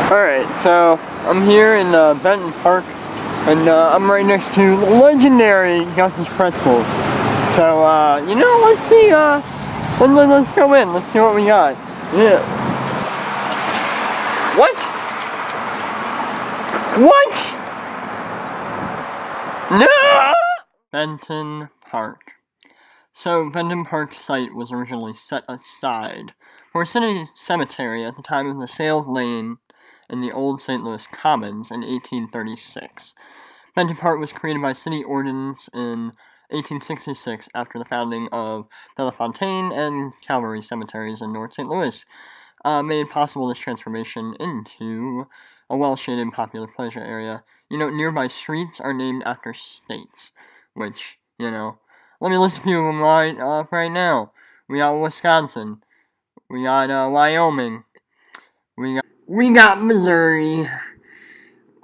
Alright, so I'm here in Benton Park, and I'm right next to legendary Gus's Pretzels. So, let's see, let's go in, let's see what we got. Yeah. What? What? No! Benton Park. So, Benton Park's site was originally set aside for a city cemetery at the time of the sale of land in the old St. Louis Commons in 1836. Benton Park was created by city ordinance in 1866 after the founding of Bellefontaine and Calvary cemeteries in North St. Louis made possible this transformation into a well-shaded popular pleasure area. Nearby streets are named after states, which, let me list a few of them right now. We got Wisconsin, we got Wyoming, we got Missouri,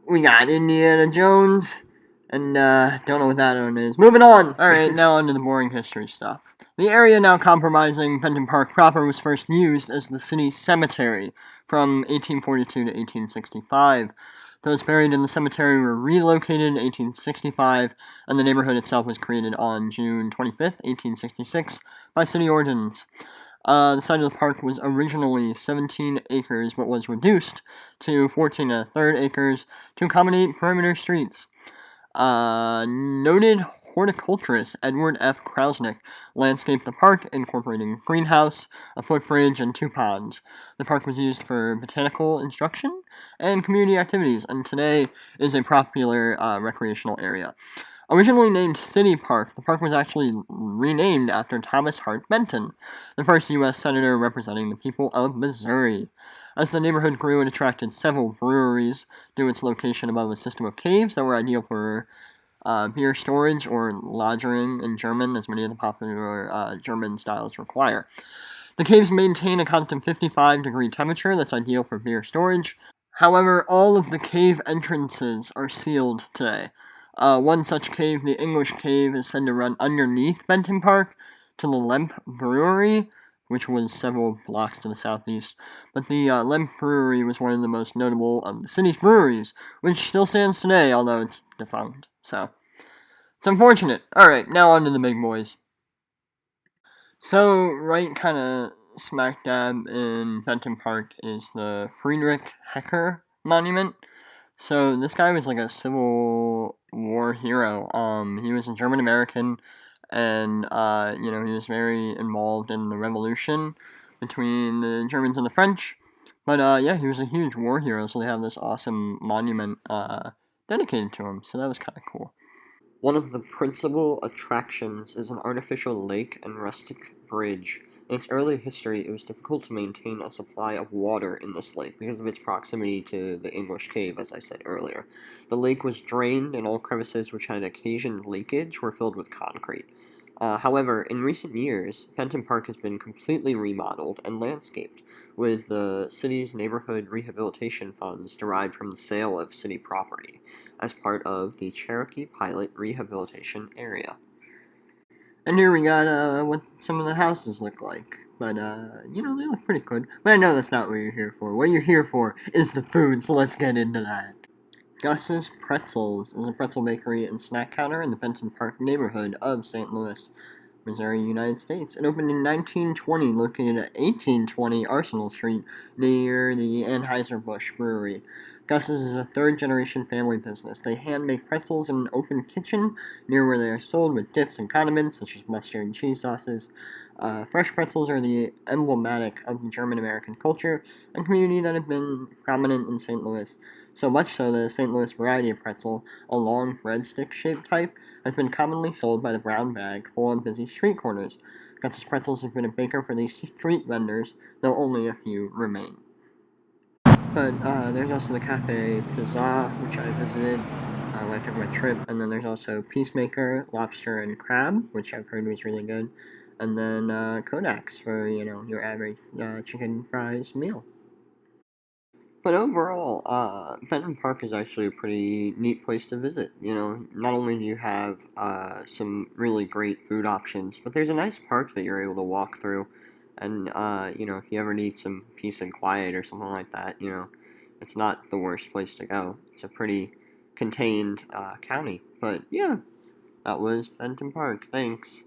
we got Indiana Jones, and don't know what that one is. Moving on! Alright, now on to the boring history stuff. The area now comprising Benton Park proper was first used as the city's cemetery from 1842 to 1865. Those buried in the cemetery were relocated in 1865, and the neighborhood itself was created on June 25th, 1866, by city ordinance. The site of the park was originally 17 acres, but was reduced to 14 1/3 acres to accommodate perimeter streets. Noted horticulturist Edward F. Krausnick landscaped the park, incorporating a greenhouse, a footbridge, and 2 ponds. The park was used for botanical instruction and community activities, and today is a popular recreational area. Originally named City Park, the park was actually renamed after Thomas Hart Benton, the first U.S. Senator representing the people of Missouri. As the neighborhood grew, it attracted several breweries due to its location above a system of caves that were ideal for beer storage or lagering in German, as many of the popular German styles require. The caves maintain a constant 55-degree temperature that's ideal for beer storage. However, all of the cave entrances are sealed today. One such cave, the English Cave, is said to run underneath Benton Park to the Lemp Brewery, which was several blocks to the southeast. But the Lemp Brewery was one of the most notable of the city's breweries, which still stands today, although it's defunct. So, it's unfortunate. Alright, now on to the big boys. So, right kind of smack dab in Benton Park is the Friedrich Hecker Monument. So this guy was like a Civil War hero. He was a German American, and he was very involved in the revolution between the Germans and the French. But he was a huge war hero, so they have this awesome monument dedicated to him. So that was kind of cool. One of the principal attractions is an artificial lake and rustic bridge. In its early history, it was difficult to maintain a supply of water in this lake because of its proximity to the English Cave, as I said earlier. The lake was drained, and all crevices which had occasioned leakage were filled with concrete. However, in recent years, Benton Park has been completely remodeled and landscaped, with the city's neighborhood rehabilitation funds derived from the sale of city property as part of the Cherokee Pilot Rehabilitation Area. And here we got what some of the houses look like. But, they look pretty good. But I know that's not what you're here for. What you're here for is the food, so let's get into that. Gus's Pretzels is a pretzel bakery and snack counter in the Benton Park neighborhood of St. Louis, Missouri, United States. It opened in 1920, located at 1820 Arsenal Street, near the Anheuser-Busch Brewery. Gus's is a third-generation family business. They hand-make pretzels in an open kitchen near where they are sold with dips and condiments, such as mustard and cheese sauces. Fresh pretzels are the emblematic of the German-American culture and community that have been prominent in St. Louis. So much so that the St. Louis variety of pretzel, a long breadstick-shaped type, has been commonly sold by the brown bag full of busy street corners. Gus's Pretzels has been a baker for these street vendors, though only a few remain. But there's also the Cafe Pizza, which I visited when I took my trip, and then there's also Peacemaker, Lobster and Crab, which I've heard was really good, and then Kodak's for, your average chicken fries meal. But overall, Benton Park is actually a pretty neat place to visit. Not only do you have some really great food options, but there's a nice park that you're able to walk through. And, if you ever need some peace and quiet or something like that, it's not the worst place to go. It's a pretty contained county. But yeah, that was Benton Park. Thanks.